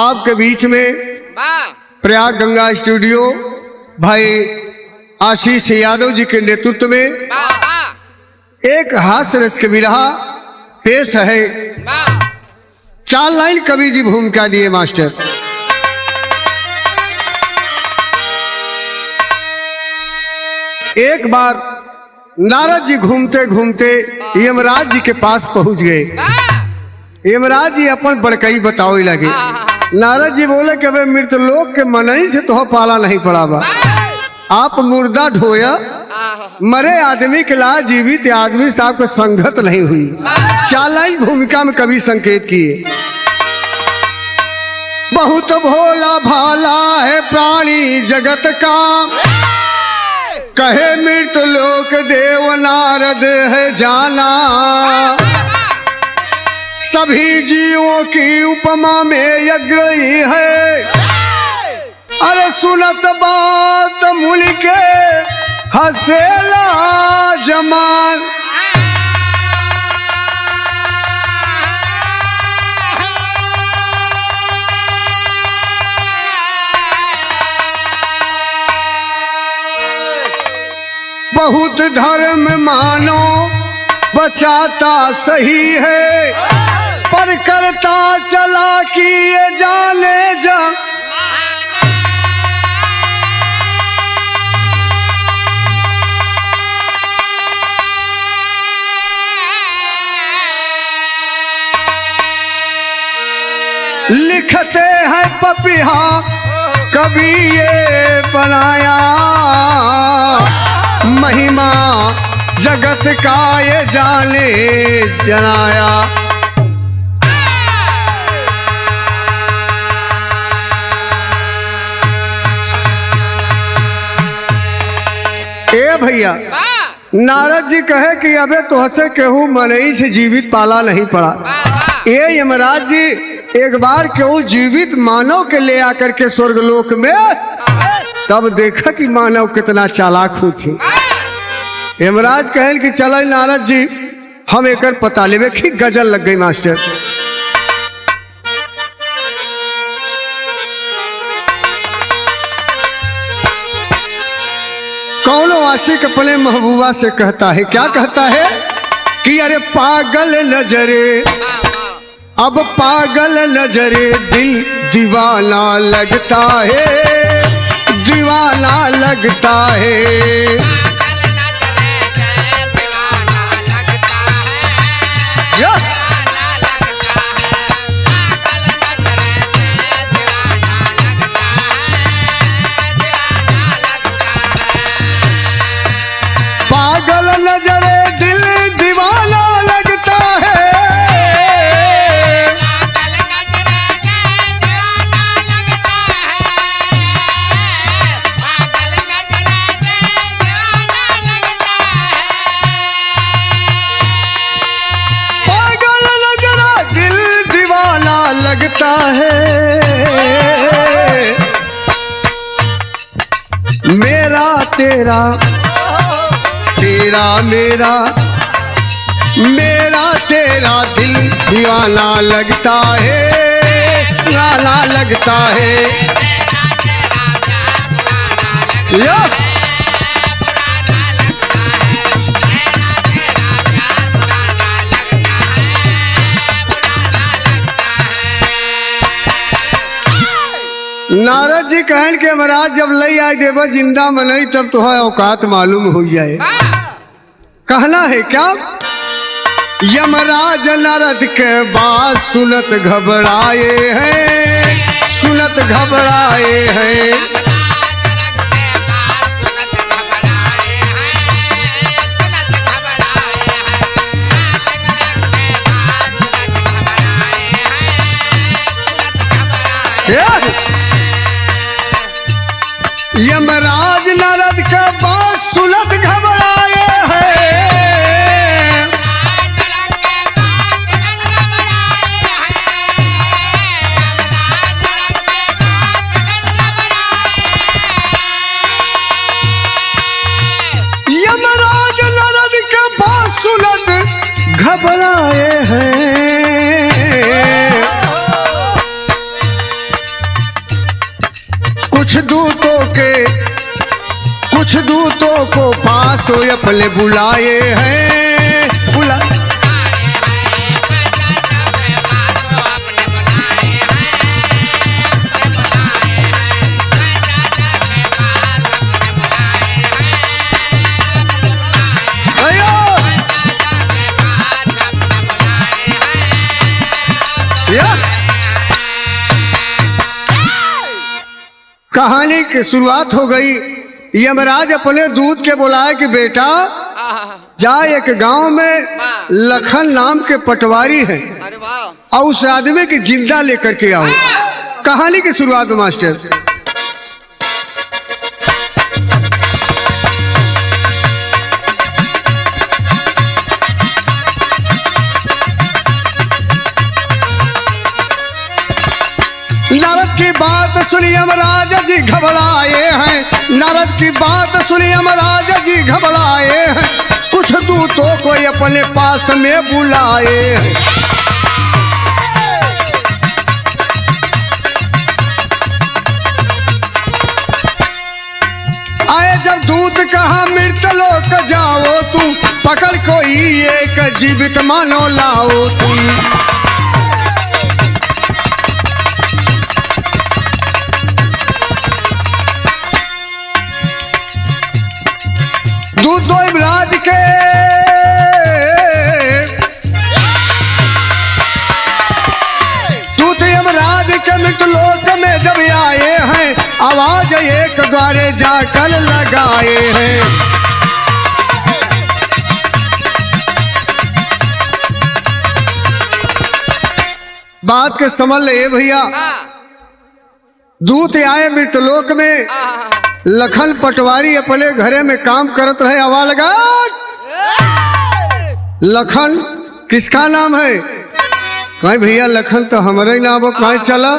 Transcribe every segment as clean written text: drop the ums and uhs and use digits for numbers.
आपके बीच में प्रयाग गंगा स्टूडियो भाई आशीष यादव जी के नेतृत्व में एक हास्य रस कविता पेश है। 4 लाइन कवि जी भूमिका दिए मास्टर। एक बार नारद जी घूमते घूमते यमराज जी के पास पहुंच गए। यमराज जी अपन बड़कई बताओ लगे। नारद जी बोले कि अबे मृतलोक के मनई से तो पाला नहीं पड़ा बा। आप मुर्दा ढोया, मरे आदमी के ला जीवित आदमी से आपको संगत नहीं हुई। 4 लाइन भूमिका में कवि संकेत किए। बहुत भोला भाला है प्राणी जगत का, कहे मृतलोक देव नारद है जाना। सभी जीवों की उपमा में अग्रणी है, अरे सुनत बात मुनि के हसेला जमान। बहुत धर्म मानो बचाता सही है, पर करता चला कि ये जाने जा। लिखते हैं पपिहा कभी ये बनाया, महिमा जगत का ये जाने जनाया। ए भैया, नारद जी कहे कि अबे तुहसे केहू मनई से जीवित पाला नहीं पड़ा। ये यमराज जी एक बार केहू जीवित मानव के ले आकर के स्वर्गलोक में, तब देखा कि मानव कितना चालाक होती। यमराज कहन कि चल नारद जी हम एक पता लेवे कि गजल लग गई मास्टर। कौनो आशिक अपने महबूबा से कहता है, क्या कहता है कि अरे पागल नजरे, अब पागल नजरे दिल दीवाना लगता है, दीवाना लगता है। पागल नजरे दिल दीवाना लगता है, पागल नजरा दिल दीवाना लगता है। मेरा तेरा तेरा मेरा, मेरा तेरा दिल दीवाना लगता है, दीवाना लगता है। नारद जी कहन के महाराज जब लई आए देवा जिंदा मनई तब तो है औकात मालूम हो जाए। कहना है क्या, यमराज नारद के बात सुनत घबराए हैं, सुनत घबराए हैं। यमराज नारद के बात सुनत घबराए हैं, यमराज नारद के बात सुनत घबराए हैं। कुछ दूतों को पास हो अपने बुलाए हैं बुला कहानी की शुरुआत हो गई। यमराज अपने दूत के बुलाए कि बेटा जा एक गांव में लखन नाम के पटवारी है और उस आदमी की जिंदा लेकर के आओ। कहानी की शुरुआत मास्टर। नारद की बात सुनी यमराज जी घबराए हैं। नारद की बात सुनी यमराज जी घबराए हैं। कुछ दूतों को अपने पास में बुलाए हैं। आए जब दूत कहा मृतलोक जाओ तुम पकड़ कोई एक जीवित मानो लाओ तुम। दूत यमराज के दूत यमराज के मृतलोक में जब आए हैं आवाज एक द्वारे जाकर लगाए हैं। बात के समझ ले भैया। दूत आए मृतलोक में। लखन पटवारी अपने घरे में काम करत रहे। आवाज लगा लखन किसका नाम है? कहीं भैया लखन तो हमारा ही नाम हो। कहीं चला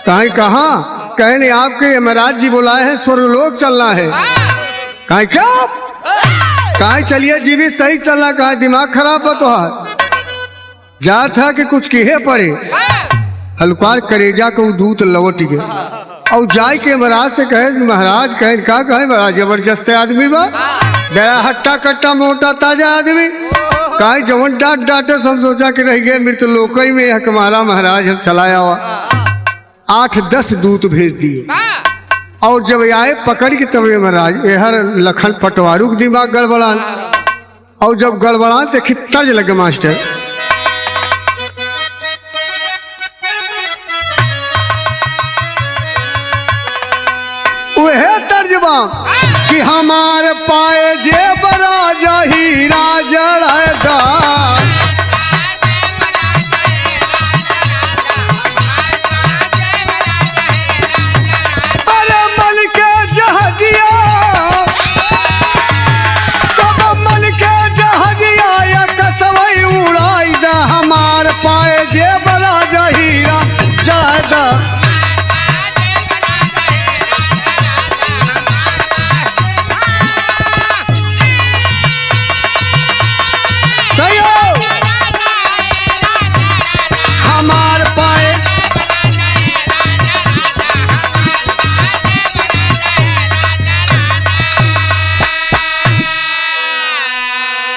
कहीं कहाँ? कहे नहीं आपके यमराज जी बुलाए हैं स्वर्गलोक चलना है। कहीं क्या कहीं चलिए जीवी सही चलना। कहा दिमाग खराब हो तो जा था कि कुछ किहे पड़े हल्कार करेजा को दूत लौट गए और जाय के महाराज से कहे महाराज कहे का कहे बड़ा जबरदस्त आदमी बा बड़ा हट्टा कट्टा मोटा ताजा आदमी कहे जवन डांट डांटे सब सोचा के रह गए मृत लोक में हमारा महाराज हम चलाया हुआ 8-10 दूत भेज दिए और जब आए पकड़ के तब महाराज हर लखन पटवारू के दिमाग गड़बड़ा और जब गड़बड़ा देखी तर्ज लगे मास्टर। वह तर्जमा कि हमार पाए जेबरा हीरा जड़दा अरे मन के जहाजिया कब मन के जहाजिया या कसवई उड़ाई दा हमार पाए जेबरा हीरा जड़दा।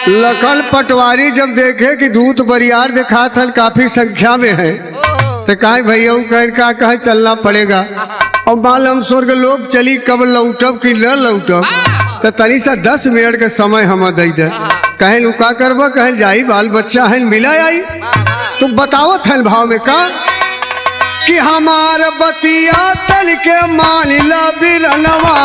लखन पटवारी जब देखे कि दूत बरियार दिखा था काफी संख्या में है तो कहे भैया कह कहे चलना पड़ेगा और माल हम स्वर्ग लोग चली कब लौटब कि न लौटब तो तनी सा 10 मिनट के समय हम दे दे। कहे नु का करब कहे जाई बाल बच्चा है मिला आई तुम बताओ थे भाव में का कि हमार बतिया तल के मान ला बिरनवा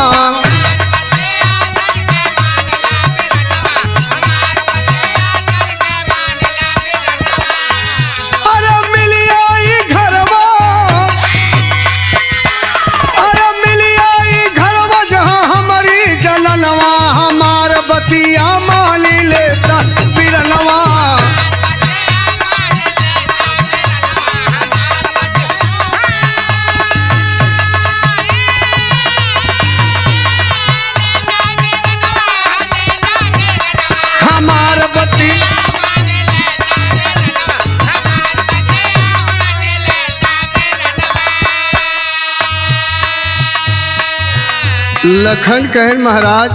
लखन कहन महाराज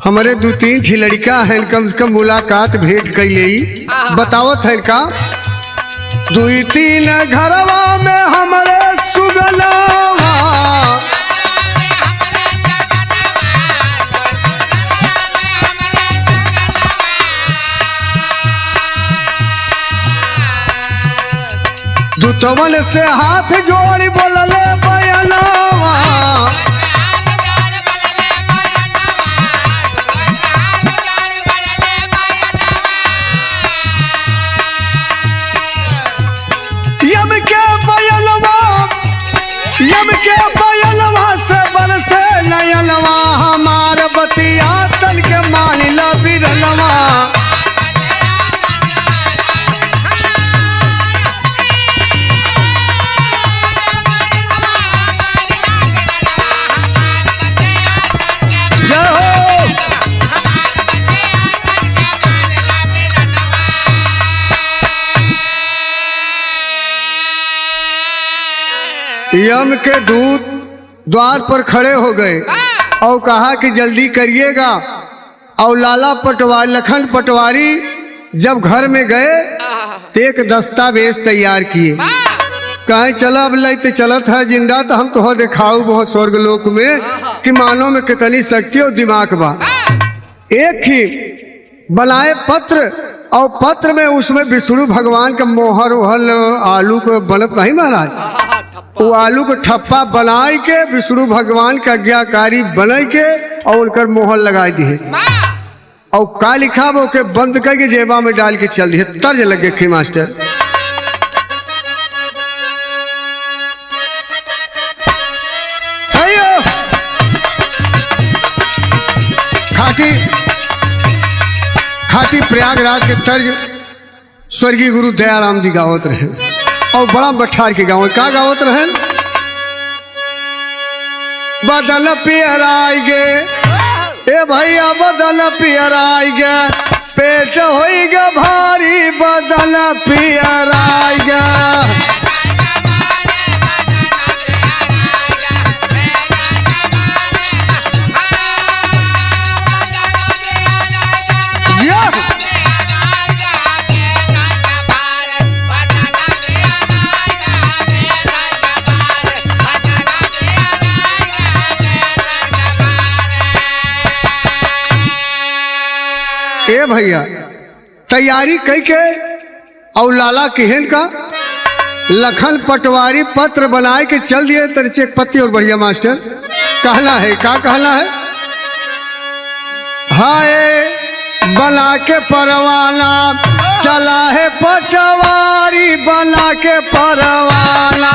हमारे 2-3 ठी लड़का हैं कम से कम मुलाकात भेंट कैले बतावत है का 2-3 घरवा में हमारे सुगनावा दुतवन से हाथ जोड़ बोलले बयनावा यम के बयनवा से बरसे नयनवा हमार बतिया तन के मालिला बिरनवा यम के दूत द्वार पर खड़े हो गए और कहा कि जल्दी करिएगा। और लाला पटवारी लखन पटवारी जब घर में गए तो एक दस्तावेज तैयार किए कहीं चला अब लैते चलत है जिंदा तो हम तो दिखाऊ बहुत स्वर्ग लोक में कि मानव में कितनी शक्ति और दिमाग बा। एक ही बनाए पत्र और पत्र में उसमें विष्णु भगवान का मोहर वहल आलू को बनत नहीं महाराज वो आलू को ठप्पा बनाए के विष्णु भगवान का आज्ञाकारी बनाए के और उनकर मोहर लगा दिए और का लिखा वो के बंद करके जेबा में डाल के चल दिए। तर्ज लगे खी मास्टर खाटी खाटी प्रयागराज के तर्ज स्वर्गीय गुरु दयाराम जी गावत रहे और बड़ा बठार के गाँव का गावत रहे बदल पियराई गे ए भैया बदल पियराई गे पेट होई गे भारी बदल पियराई गे ए भैया तैयारी कई के और लाला केहन का लखन पटवारी पत्र बनाए के चल दिए तरचे पत्ती और बढ़िया मास्टर कहना है का कहना है हाय बना के परवाना चला है पटवारी बना के परवाना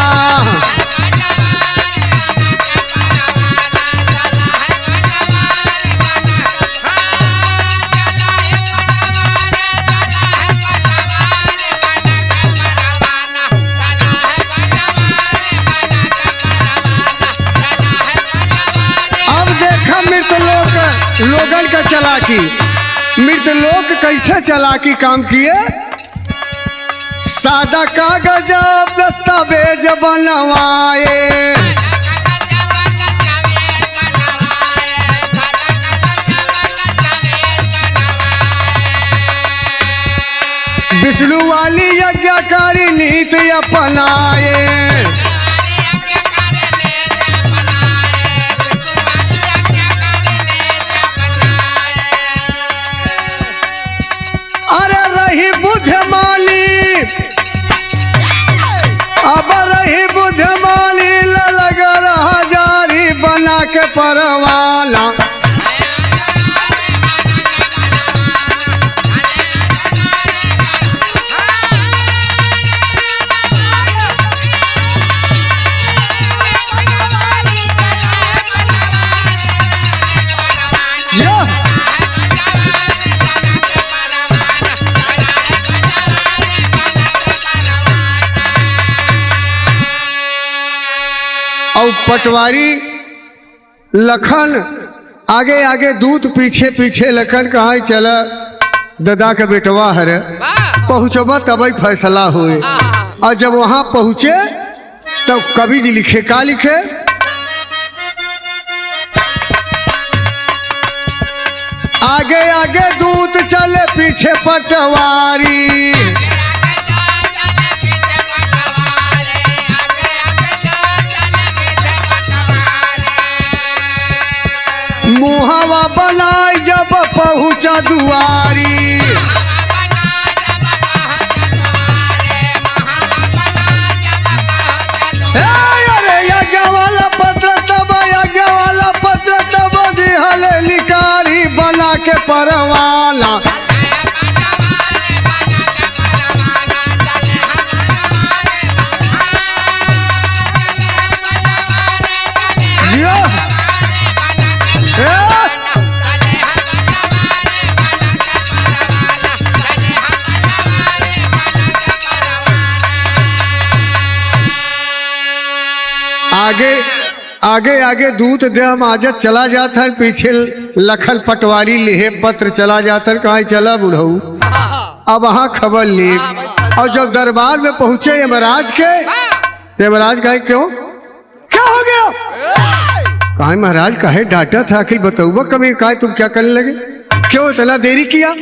लोगन का चलाकी मृत लोक कैसे चलाकी काम किए सादा कागज दस्तावेज बनवाए विष्णु वाली यज्ञकारी नीति अपनाए अब रही बुद्धमानी लग रहा जारी बना के परवाना और पटवारी लखन आगे आगे दूत पीछे पीछे लखन कहा चला दादा का बेटवा हरे पहुँचबा तब फैसला हुए। और जब वहां पहुंचे तब कवि जी लिखे का लिखे आगे आगे दूत चले पीछे पटवारी। मुहावा बनाई जब पहुंचा दुआरी। अरे यज्ञ वाला पत्र तब दिहले लिकारी बना के परवाला। आगे आगे आगे दूत दे माजत चला जाता है, पीछे लखन पटवारी लिहे पत्र चला जाता है। कहाँ चला बुढ़ऊ, अब वहाँ खबर ली। और जब दरबार में पहुंचे यमराज के, यमराज कहे क्यों क्या हो गया? कहा महाराज काहे डांटा था, आखिर बताऊबा कभी कहा तुम क्या करने लगे, क्यों इतना देरी किया,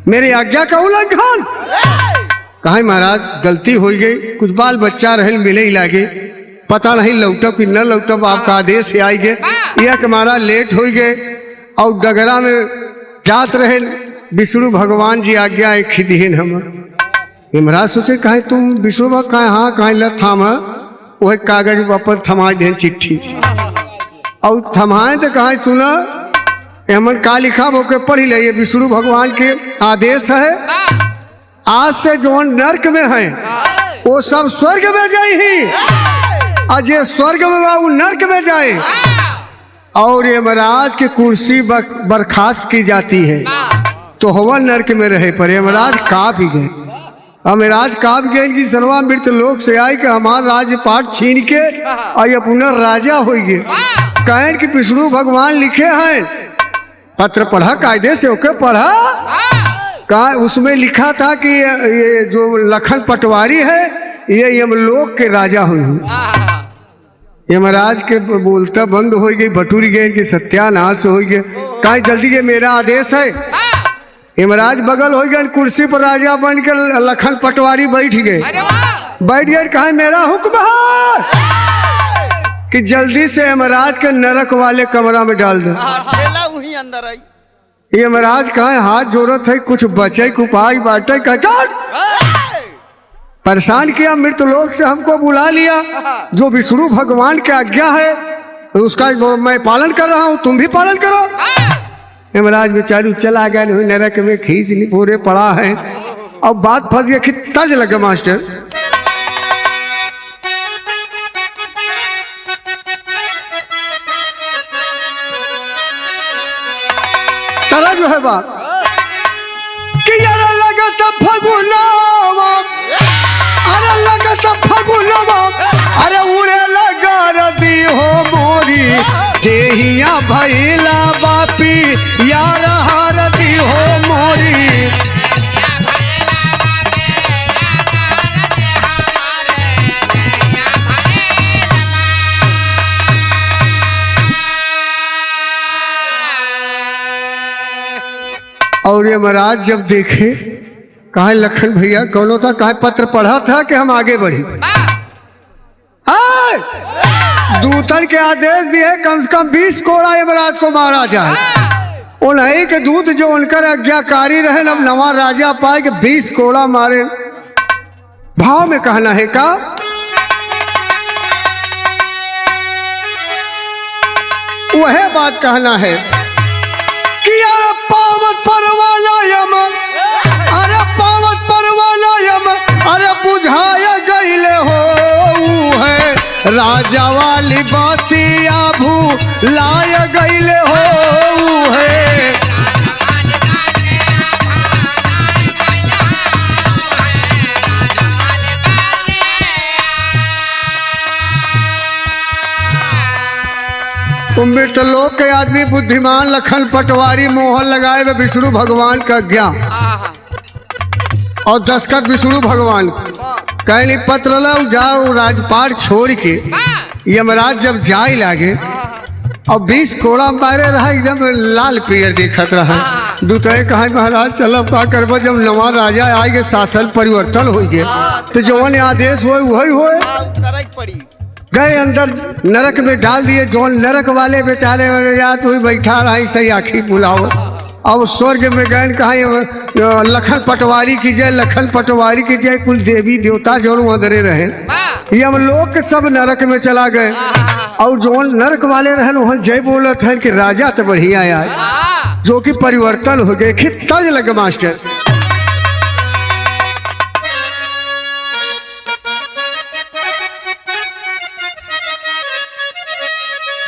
मेरी आज्ञा का उल्लंघन? कहा महाराज गलती हो गई, कुछ बाल बच्चा रहे मिले ही लागे, पता नहीं लौटब कि न लौटब, आपका आदेश से आई गए। यह कि महाराज लेट हो गए और डगरा में जात रहे, विष्णु भगवान जी आज्ञा एक ही दिहन हम। महाराज सोचे कहे तुम विष्णु भगवान कहे हाँ कहे ल थाम, वह कागज पर थमा दें चिट्ठी और थमाए तो कहे सुना हमन का लिखा होके पढ़ ले, ये विष्णु भगवान के आदेश है, आज से जो नर्क में है वो सब स्वर्ग में जाए ही, अजय स्वर्ग में वो नर्क में जाए। और ये महाराज की कुर्सी बर्खास्त की जाती है तो हवा नर्क में रहे पर यमराज काप ही गए। यमराज काप गए कि सर्वा मृत लोक से आए कि हमारा राज्यपाट छीन के और ये पुनः राजा हो गए। कहें कि विष्णु भगवान लिखे हैं, पत्र पढ़ा कायदे से होके पढ़ा, कहा उसमें लिखा था कि ये जो लखन पटवारी है ये यमलोक के राजा हुए। यमराज के बोलता बंद हो गई, बटूरी गए कि सत्यानाश हो गए। कहा जल्दी ये मेरा आदेश है। यमराज बगल हो गए, कुर्सी पर राजा बन के लखन पटवारी बैठ गए। कहा मेरा हुक्म है कि जल्दी से यमराज के नरक वाले कमरा में डाल दे। वही अंदर आई। यमराज कहा हाथ जोरत है, कुछ बचे कुपाई बाटे कहा परेशान किया, मृत लोक से हमको बुला लिया, जो विष्णु भगवान की आज्ञा है उसका मैं पालन कर रहा हूँ, तुम भी पालन करो। यमराज बेचारू चला गया, नरक में खींच ली पूरे पड़ा है। अब बात फंस गया, तर्ज लगे मास्टर, तरह जो है बात कि यार लगत फगुनावा, अरे लगत फगुनावा, अरे उड़े लगा रदी हो मोरी देहिया भैला बापी यार हरदी हो मोरी। और ये महाराज जब देखे कहा लखन भैया कौन था, कहा पत्र पढ़ा था कि हम आगे बढ़े। दूतन के आदेश दिए कम से कम 20 कोड़ा यमराज को मारा जाए। उन्हीं के दूत जो उनकर आज्ञाकारी रहे, अब नवा राजा पाए कि 20 कोड़ा मारे। भाव में कहना है का वह बात कहना है कि यार पावत परवाना यम, अरे पावत परवाना यम, अरे बुझाया गईले हो है राजा वाली बातिया भूलाया गईले हो है। मृत लोक के आदमी बुद्धिमान लखन पटवारी मोहर लगाए वे विष्णु भगवान का ज्ञान और दस्खत विष्णु भगवान कहली पत्र लो जाओ राजपाट छोड़ के। यमराज जब जाए लागे और 20 कोड़ा मारे रहा एकदम लाल पियर दिखत रहा। दूतए कहा महाराज चलब का करब, जब नवा राजा आएगे शासन परिवर्तन हो गए तो जौन आदेश हो वही हो। पड़ी गए अंदर नरक में डाल दिए। जौन नरक वाले बेचारे जात वही बैठा रहा सही आखिर बुलाओ। अब स्वर्ग में गए कहा लखन पटवारी की जय, लखन पटवारी की जय। कुल देवी देवता जो अंदरे रहे ये हम लोग के सब नरक में चला गए। और जो नरक वाले रहे वहाँ जय बोलत है कि राजा तो बढ़िया आए, जो कि परिवर्तन हो गए। तर्ज लगे मास्टर।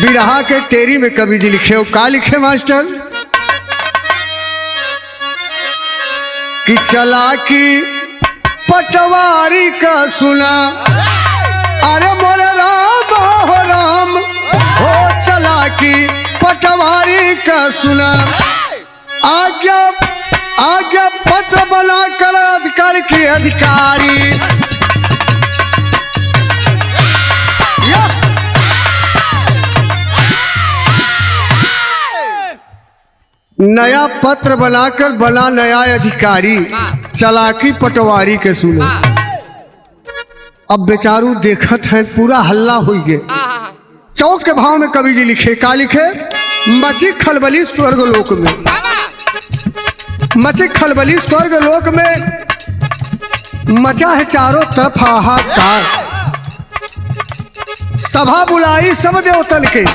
बिरहा के टेरी में कवि जी लिखे हो का लिखे मास्टर कि चालाकी पटवारी का सुना, अरे मोरे राम हो राम हो चालाकी पटवारी का सुना। आज्ञा आज्ञा पत्र बना कर अधिकार के अधिकारी, नया पत्र बनाकर बना नया अधिकारी, चालाकी पटवारी के सुने। अब बेचारू देखत हैं पूरा हल्ला हो गए। चौक के भाव में कवि जी लिखे का लिखे, मची खलबली स्वर्गलोक में, मची खलबली स्वर्गलोक में मचा है चारों तरफ हाहाकार। सभा बुलाई सब देवतल के,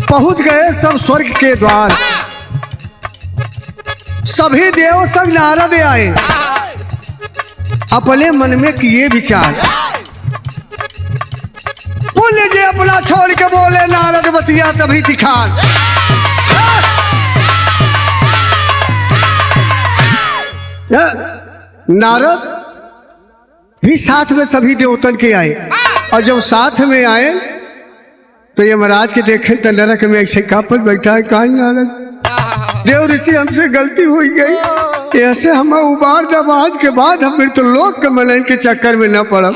पहुंच गए सब स्वर्ग के द्वार। सभी देव संग नारद आए, अपने मन में किए विचार। पुण्य जी अपना छोड़ के बोले नारद बतिया तभी दिखान। नारद भी साथ में सभी देवतन के आए। और जब साथ में आए तो यमराज के देखे तो नरक में ऐसे कापत बैठा है। कहा नारद देव ऋषि हमसे गलती हो गई, ऐसे हम उबार जब आज के बाद हम फिर तो लोग के मलन के चक्कर में न पड़ब।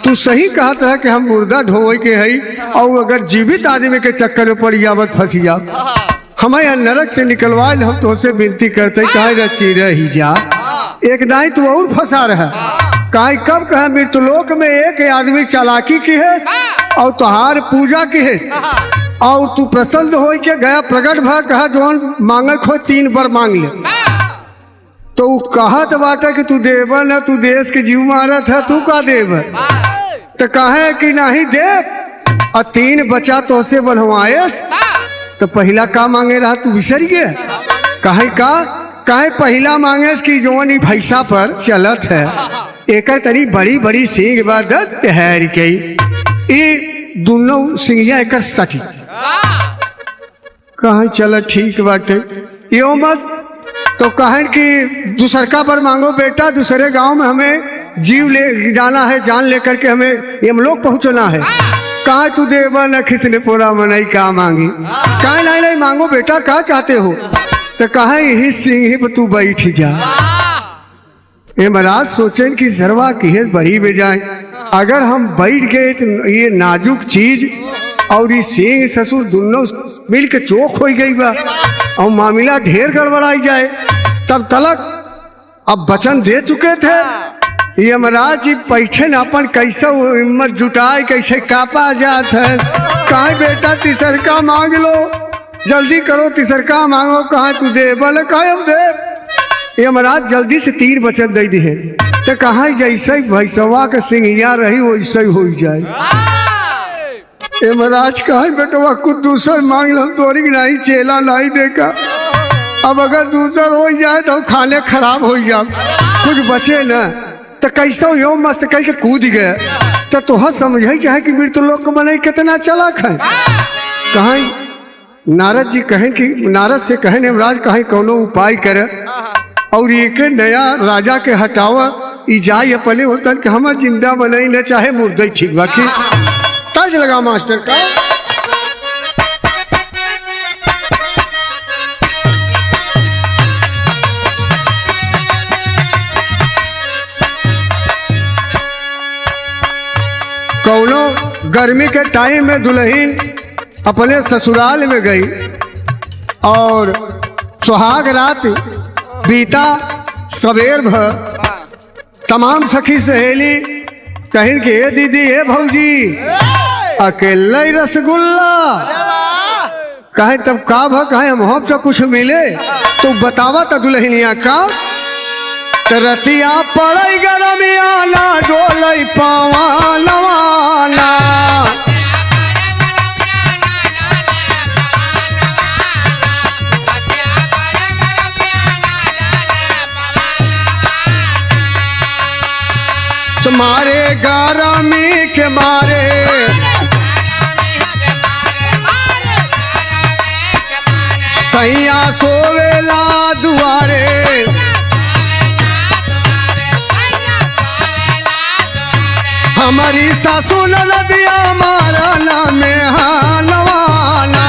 तू सही कहा था कि हम मुर्दा ढोए के हई, और अगर जीवित आदमी के चक्कर में पड़ जावत फंसी जा, हमें यहाँ नरक से निकलवा। हम तो से विनती करते कहे रची रही जा, एक दाई तू और फंसा रहा। कहा कब कहा मृत्युलोक में एक आदमी चालाकी की है और तुहार पूजा की है, और तू प्रसन्न हो के गया प्रकट भा। कहा जौन मांगल खो 3 बार मांग ले। तो कहत बाटा कि तू देव न, तू देश के जीव मारत है, तू का देव। तो कहे कि नहीं देव, और 3 बचा तो से बनवाएस। तो पहला का मांगे रहा तू बिसर गया। कहे का कहे पहला मांगे कि जौन ही भैसा पर चलत है, एकर तरी बड़ी बड़ी सिंह बदत तैयार कई, ये दोनों सिंहिया एकर सटी। कहे चल ठीक बाटे यो मस्त। तो कहें कि दूसरका पर मांगो बेटा, दूसरे गांव में हमें जीव ले जाना है, जान लेकर के हमें यमलोक पहुंचना है। कहा तू देवा न खिसने पूरा मनाई का मांगी। कहा नहीं नहीं मांगो बेटा, क्या चाहते हो। तो कहा यही सिंह पर तू बैठ जा। ये महाराज सोचें कि सरवा की है बड़ी बेजाए, अगर हम बैठ गए तो ये नाजुक चीज और ये सिंह ससुर दोनों मिल के चौक हो गई बा, और मामला ढेर गड़बड़ाई जाए। तब तलक अब वचन दे चुके थे। ये महाराज जी बैठे न अपन कैसे हिम्मत जुटाए, कैसे कापा जात है। कहा बेटा तीसरका मांग लो, जल्दी करो तीसरका मांगो। कहा तू दे बोले कहा हम दे। ये महाराज जल्दी से 3 वचन दे दी है। तो कहा जैसे भैसवा के सिंहिया रही वैसे ही हो जाए। ये महाराज कहा बेटवा कुछ दूसर मांग लो, तोरी नहीं चेला नहीं देखा। अब अगर दूसर हो जाए तो खाने खराब हो जाए, कुछ बचे न। तो कैसे यो मस्त करके कूद गए। तो तुह समझ चाहे कि मृत्यु लोक बने कितना चालाक है। कहें नारद जी कहें कि नारद से कहें यमराज कहें कोनो उपाय करे और एक नया राजा के हटावा। ई जाए अपने होता कि हम जिंदा बनाई न चाहे मुर्दा ठीक बाकी। तर्ज लगा मास्टर का। कौनो गर्मी के टाइम में दुल्हन अपने ससुराल में गई और सुहाग रात बीता सवेर भर तमाम सखी सहेली कहिन के हे दीदी हे भौजी अकेला ही रसगुल्ला कहे तब का भ कहे हम तो कुछ मिले तो बतावा तो दुल्हनिया का तरतिया पड़ई गरमिया ना डोलई पावा नवाना तुम्हारे गरमी के मारे सैया सोवेला दुआरे हमारी सासू नदिया मारा में हालवाना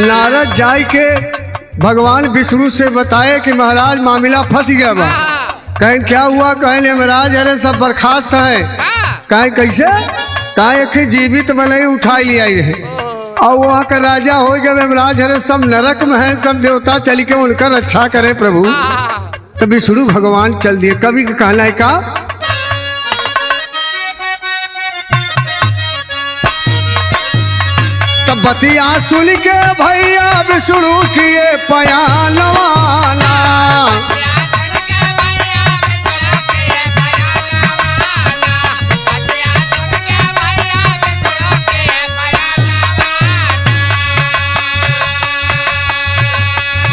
नारद जाय के भगवान विष्णु से बताए कि महाराज मामला फंस गया बा। कहें क्या हुआ? कहें महाराज अरे सब बर्खास्त है। कहें कैसे? कहे कि जीवित बनाई उठाई लिया है और वहाँ का राजा हो गया महाराज अरे सब नरक में है, सब देवता चल के उनका रक्षा करे प्रभु। तो विष्णु भगवान चल दिए। कवि का कहना है का बतिया सुन के भैया विष्णु किए पयानवाना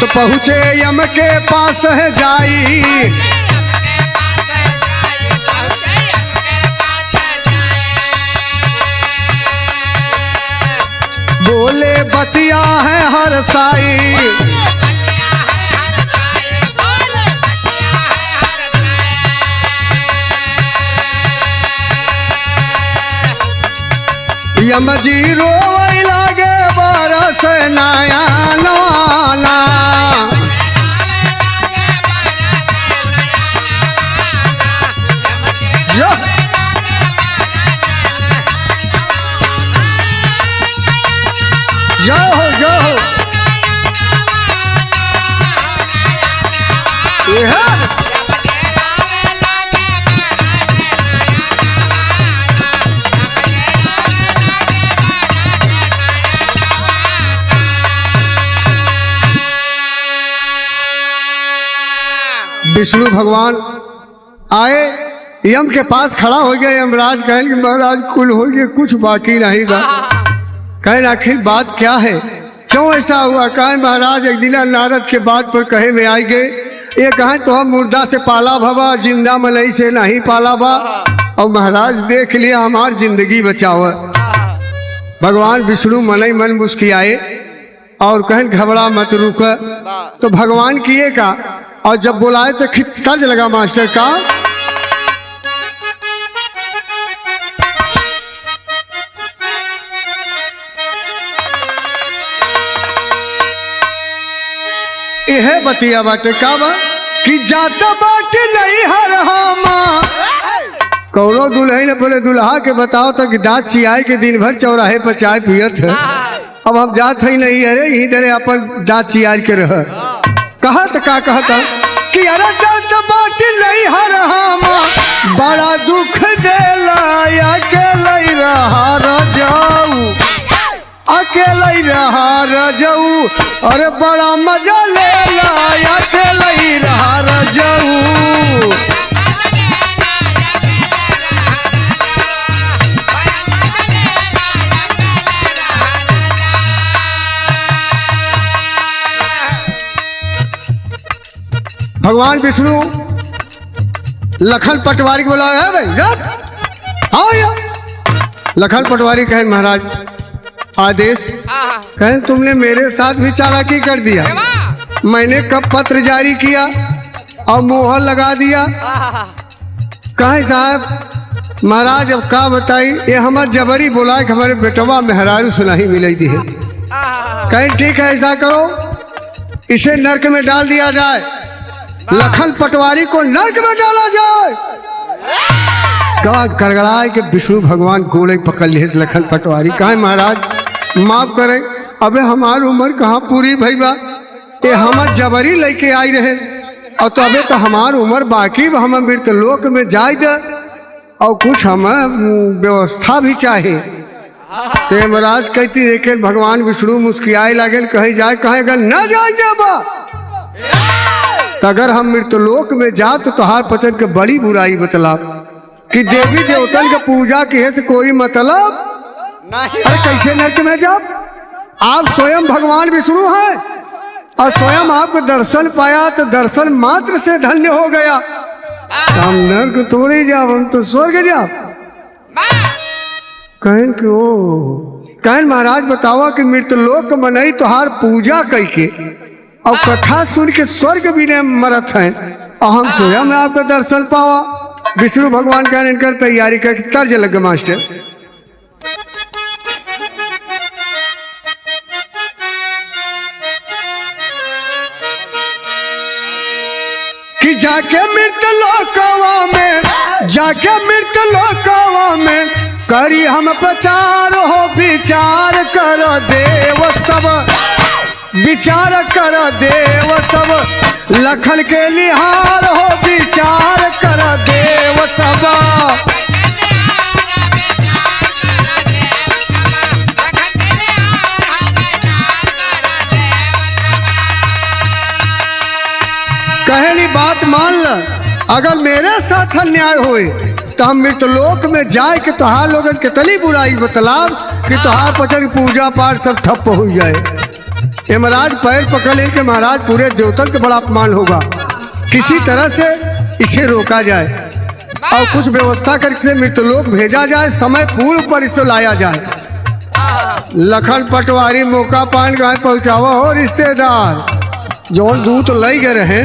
तो पहुँचे यम के पास है जाई बोले बतिया है हर साई यम जी रोवै लागे बरस नया नवाला जो हो विष्णु भगवान आए यम के पास खड़ा हो गया। यमराज कहें कि महाराज कुल हो गया, कुछ बाकी नहीं बा। कहें आखिर बात क्या है, क्यों ऐसा हुआ? कहे महाराज एक दिन नारद के बात पर कहे में आई गए ये कहें तो हम मुर्दा से पाला भवा जिंदा मनई से नहीं पाला बा और महाराज देख लिया हमार जिंदगी बचाओ। भगवान विष्णु मनई मन मुस्कियाए और कहें घबरा मत रुक। तो भगवान किए का और जब बुलाए तो तर्ज लगा मास्टर का यह बतिया बाटे का बा कि जाता बाटे नहीं हर हामा कौनो दुल्हन अपने दुल्हा के बताओ तो कि दांत चियाई के दिन भर चौराहे पर चाय पियत है। अब हम जात ही नहीं अरे यही दरे अपन दांत चियाई के रह कहत का कहता कि अरे जाता बाटे नहीं हर हामा बड़ा दुख देला अकेला रहा रजाऊ अकेला रहा रजाऊ अरे बड़ा मजा लेला अकेला रहा रजाऊ। भगवान विष्णु लखन पटवारी को बुलाया है भाई आओ यार। लखन पटवारी कहे महाराज आदेश। कहें तुमने मेरे साथ भी चालाकी कर दिया। मैंने कब पत्र जारी किया और मोहर लगा दिया। कहें साहब महाराज अब का बताई, ये हमार जबरी बोला कि हमारे बेटवा मेहरारू से नहीं मिली थी। कहें ठीक है ऐसा करो, इसे नरक में डाल दिया जाए, लखन पटवारी को नरक में डाला जाए। कहा गड़गड़ाए कि विष्णु भगवान गोले पकड़ लिए लखन पटवारी। कहा महाराज माफ करें, अबे हमारी उम्र कहाँ पूरी भई बा, ये हम जबरी लेके आई रहे और तो अबे तो हमार उम्र बाकी, हम मृत लोक में जाए दे और कुछ हम व्यवस्था भी चाहे। ते महाराज कहती देखे भगवान विष्णु मुस्कियाए लागल, कहीं जाए कहे अगर न जाए जाबा तो अगर हम मृतलोक में जा तो तोहार पचन के बड़ी बुराई बतला कि देवी देवतन के पूजा के से कोई मतलब नहीं। अरे कैसे नरक में जाब, आप स्वयं भगवान विष्णु हैं और स्वयं आपको दर्शन पाया तो दर्शन मात्र से धन्य हो गया। तो हम नरक थोड़ी जाब, हम तो स्वर्ग जाब। कहन कि ओ कहन महाराज बतावा कि मृतलोक मनई तोहार पूजा कई के और कथा सुन के स्वर्ग भी ने मरत है और हम स्वयं आपका दर्शन पावा। विष्णु भगवान का इनकर तैयारी कर तर्ज लग मास्टर कि जाके मृतलोकवा में, जाके मृतलोकवा में करी हम प्रचार हो, विचार करो देव सब, विचार कर देव सब, लखन के निहार हो, विचार कर देव सब। कहली बात मान ल, अगर मेरे साथ अन्याय होए तो हम मृतलोक में जाए कि तोहार लोगन के तली बुराई बतलाव कि तोहार पचन पूजा पाठ सब ठप्प हो जाए। ये महाराज पैर पकड़ ले के महाराज पूरे देवतन के बड़ा अपमान होगा, किसी तरह से इसे रोका जाए और कुछ व्यवस्था करके मृतलोक भेजा जाए, समय पूर्व पर इसे लाया जाए। लखन पटवारी मौका पान गाय पहुंचावा हो रिश्तेदार जो दूत ले गए रहे,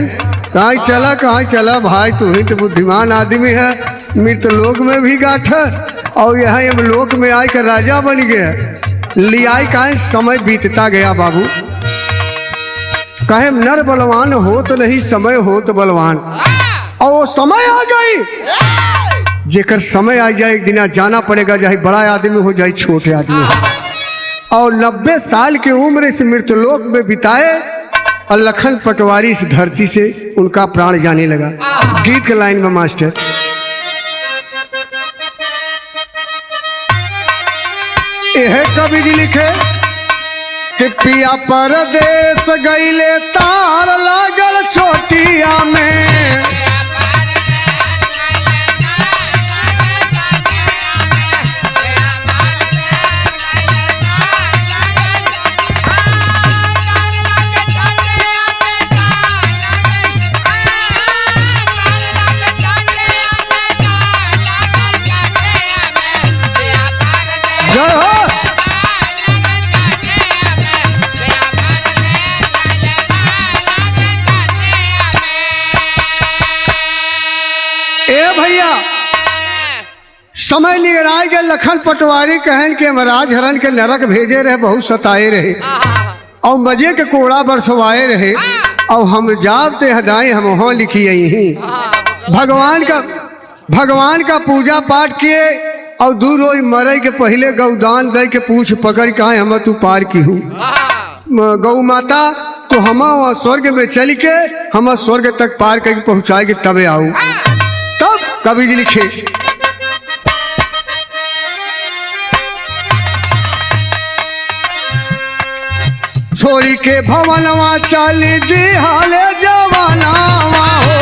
कहाँ चला भाई, तू ही तो बुद्धिमान आदमी है, मृतलोक में भी गाठ और यहाँ ये लोक में आए कर राजा बन गया। लियाई कहा समय बीतता गया बाबू, कहे नर बलवान हो तो नहीं समय हो तो बलवान, और वो समय आ गई जेकर समय आ जाए एक दिन जाना पड़ेगा, चाहे बड़ा आदमी हो जाए छोटे आदमी हो। और 90 साल की उम्र इस मृतलोक में बिताए और लखन पटवारी इस धरती से उनका प्राण जाने लगा। गीत के लाइन में मास्टर यह कवि जी लिखे कि पिया परदेश गईले तार लागल छोटिया में, समय लिए राय गए लखन पटवारी कहन के महाराज हरण के नरक भेजे रहे, बहुत सताए रहे और मजे के कोड़ा बरसवाए रहे और हम जाते हदाएं हम वहाँ लिखी यही भगवान का पूजा पाठ किए और 2 रोज मरे के पहले गौदान दे के पूछ पकड़ कहा हम तू पार की हूँ गौ माता, तो हम स्वर्ग में चल के हम स्वर्ग तक पार करके पहुँचाएंगे तबे आऊ। तब कवि जी लिखे छोड़ी के भवनवा चल दी हाले जवानावा हो,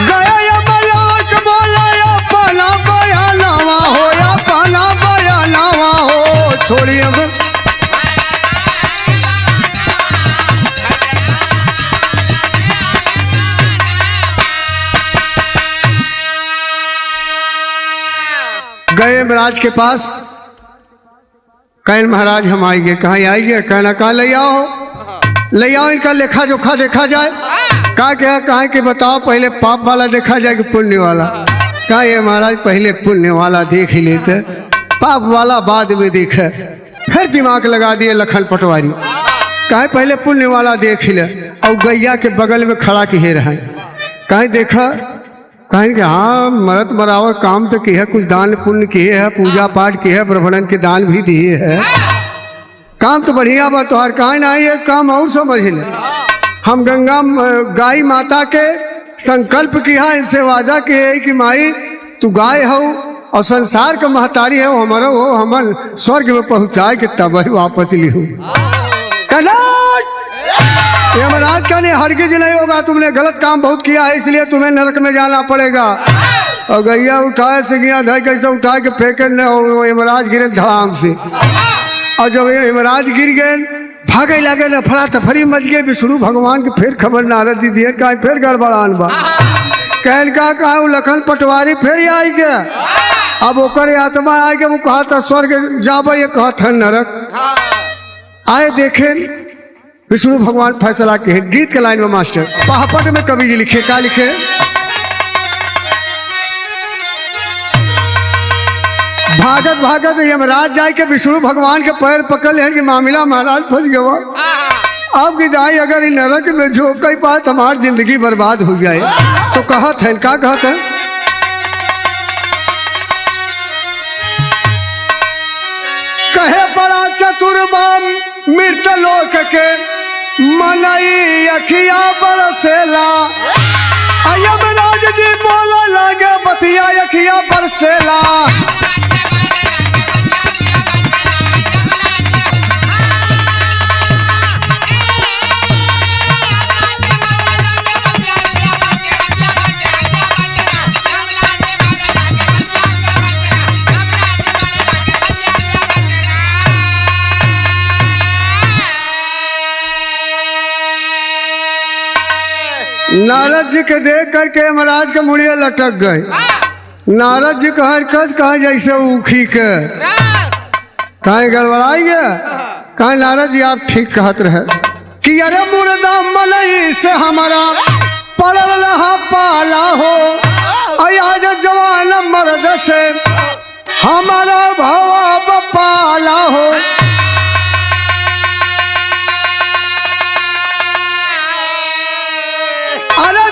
गया मलाक बोला अपना बयानावा हो, अपना बयानावा हो, छोड़ी अब यमराज के पास। कहन महाराज हम आएंगे। कहाँ आएंगे? कहना कहाँ ले आओ इनका लेखा जोखा देखा जाए। कहा कि बताओ पहले पाप वाला देखा जाए कि पुण्य वाला। कहा ये महाराज पहले पुण्य वाला देख ही लेते, पाप वाला बाद में देखे। फिर दिमाग लगा दिए लखन पटवारी। कहे पहले पुण्य वाला देख ही ले। और गैया के बगल में खड़ा किए रहे। कहीं देखा, कहें कि हाँ मरत मरावर काम तो किए है, कुछ दान पुण्य किए है, पूजा पाठ किए है, ब्राह्मणन के दान भी दिए है, काम तो बढ़िया बा। तोहार कहा ना ये काम और समझ ले। हम गंगा गाय माता के संकल्प किया, इनसे वादा किए कि माई तू गाय हो और संसार का महतारी है, हमारा वो हमन स्वर्ग में पहुंचाए के तब ही वापस लिहूं। यमराज का नहीं हरगिज नहीं होगा, तुमने गलत काम बहुत किया है इसलिए तुम्हें नरक में जाना पड़ेगा। और गैया उठाए से गया धर कैसे उठा के फेंके न, यमराज गिरे धड़ाम से। और जब यमराज गिर गए भागे लगे लफड़ा तफरी मच गए। विष्णु भगवान की फिर खबर नारद जी दिए। कहा फिर गड़बड़ान बा। कहन कहा लखन पटवारी फिर आई गया। अब ओकर आत्मा आए गए। वो कहा था स्वर्ग जाबे, ये कहा था नरक। आए देखे विष्णु भगवान फैसला के है। गीत के लाइन में मास्टर पहापट में कवि जी लिखे। क्या लिखे? भागत भागत यमराज जाए के विष्णु भगवान के पैर पकड़ ले कि मामला महाराज फंस गया। अब की दाई अगर इन नरक में झोंक कई बात हमारी जिंदगी बर्बाद हो जाए तो कहत है क्या कहत है? कहे बड़ा चतुर बाम मृत लोक के मनई अखिया बरसेला। यमराज जी बोला लगे बतिया अखिया बरसेला। नारद जी के देख करके यमराज के मुड़िया लटक गए। नारद जी का हरकत कहा जैसे उखी के कहा गड़बड़ाई गया। कहा नारद जी आप ठीक कहत रहे कि अरे मुर्दा मनई से हमारा पड़ल रहा पाला हो। आज जवान मर्द से हमारा भाव पाला हो।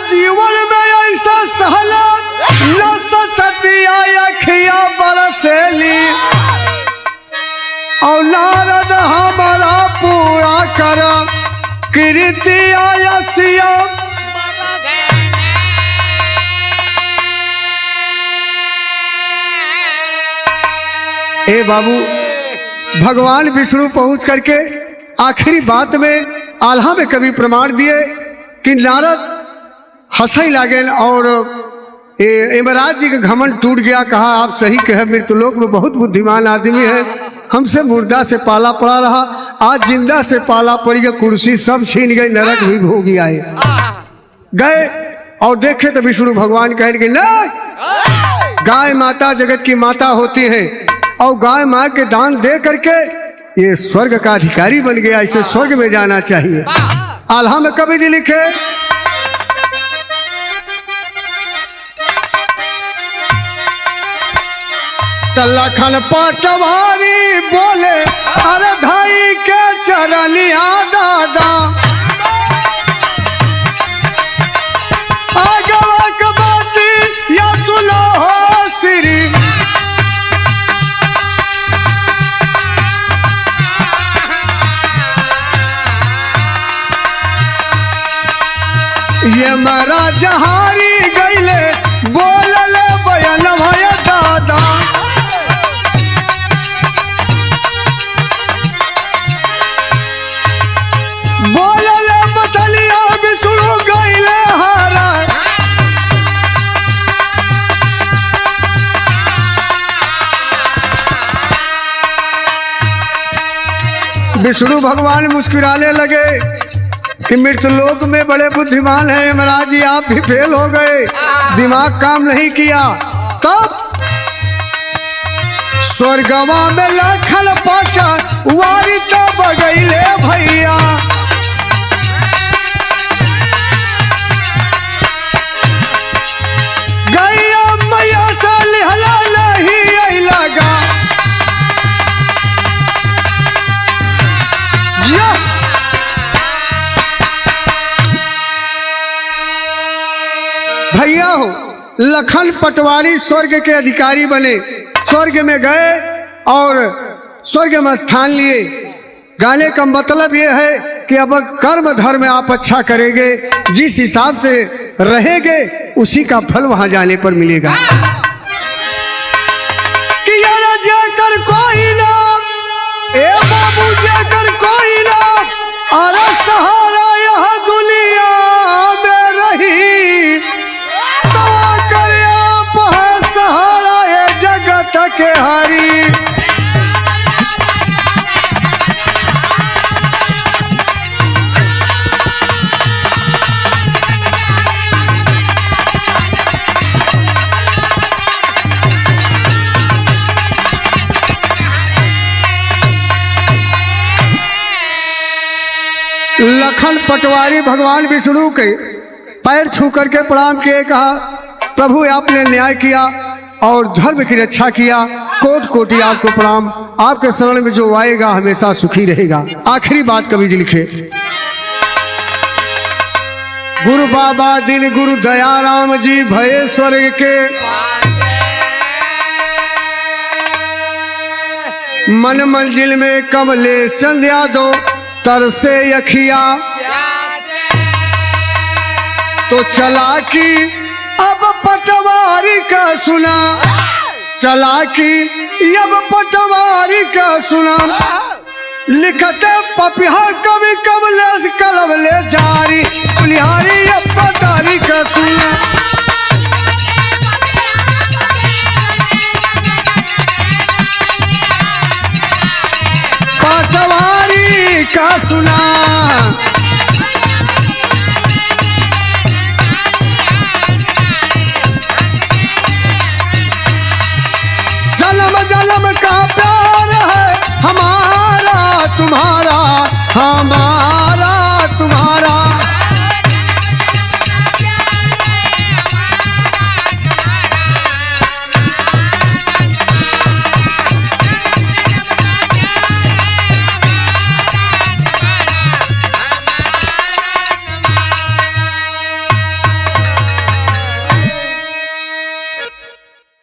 जीवन में ऐसा सहला न सतिया अखिया बरसेली। और नारद हमारा पूरा कर कृतिया यसिया। ए बाबू भगवान विष्णु पहुंच करके आखिरी बात में आल्हा में कभी प्रमाण दिए कि नारद हंसई लागे और यमराज जी का घमंड टूट गया। कहा आप सही कहे, मृतलोक में बहुत बुद्धिमान आदमी है, हमसे मुर्दा से पाला पड़ा रहा, आज जिंदा से पाला पड़ गया, कुर्सी सब छीन गई, नरक भी भोगी आए। गए और देखे तो विष्णु भगवान कहेंगे नहीं, गाय माता जगत की माता होती है और गाय माँ के दान दे करके ये स्वर्ग का अधिकारी बन गया, इसे स्वर्ग में जाना चाहिए। आल्हा में कवि जी लिखे लखन पटवारी बोले अरे धाई के चरनिया दादा। आगवक बाती या सुनो हो श्री। ये मरा जहारी गईले बोलले बयान भया दादा। बोलले बतलिया विष्णु गईले हारा। विष्णु भगवान मुस्कुराने लगे कि मृतलोक में बड़े बुद्धिमान हैं यमराज जी, आप भी फेल हो गए, दिमाग काम नहीं किया। तब स्वर्गवा में लखन पटा वारी तो बगैले भैया। गैया मैया से लिहला नहीं अइला गा। जिया भैया हो, लखन पटवारी स्वर्ग के अधिकारी बने, स्वर्ग में गए और स्वर्ग में स्थान लिए। गाने का मतलब यह है कि अब कर्म धर्म आप अच्छा करेंगे, जिस हिसाब से रहेंगे उसी का फल वहां जाने पर मिलेगा। कि यार जेकर कोई ना ए बाबू जेकर कोई ना अरे सहारा यह दुनिया में रही तो कर आप है सहारा ये जगत के हरी। लखन पटवारी भगवान विष्णु के पैर छू करके प्रणाम किए, कहा प्रभु आपने न्याय किया और धर्म की रक्षा किया, कोटि कोटि आपको प्रणाम। आपके शरण में जो आएगा हमेशा सुखी रहेगा। आखिरी बात कवि जी लिखे, गुरु बाबा दिन गुरु दयाराम जी भये स्वर्ग के, मन मंजिल में कमलेश चंद यादव तरसे अखिया। तो चला कि अब पटवारी का सुना, चला कि अब पटवारी का सुना, लिखते पपिहा कवि कमलेश कलवले जारी, पुलिहारी अब पटवारी का सुना। पटवारी का सुना, जन्म जन्म का प्यार है हमारा तुम्हारा।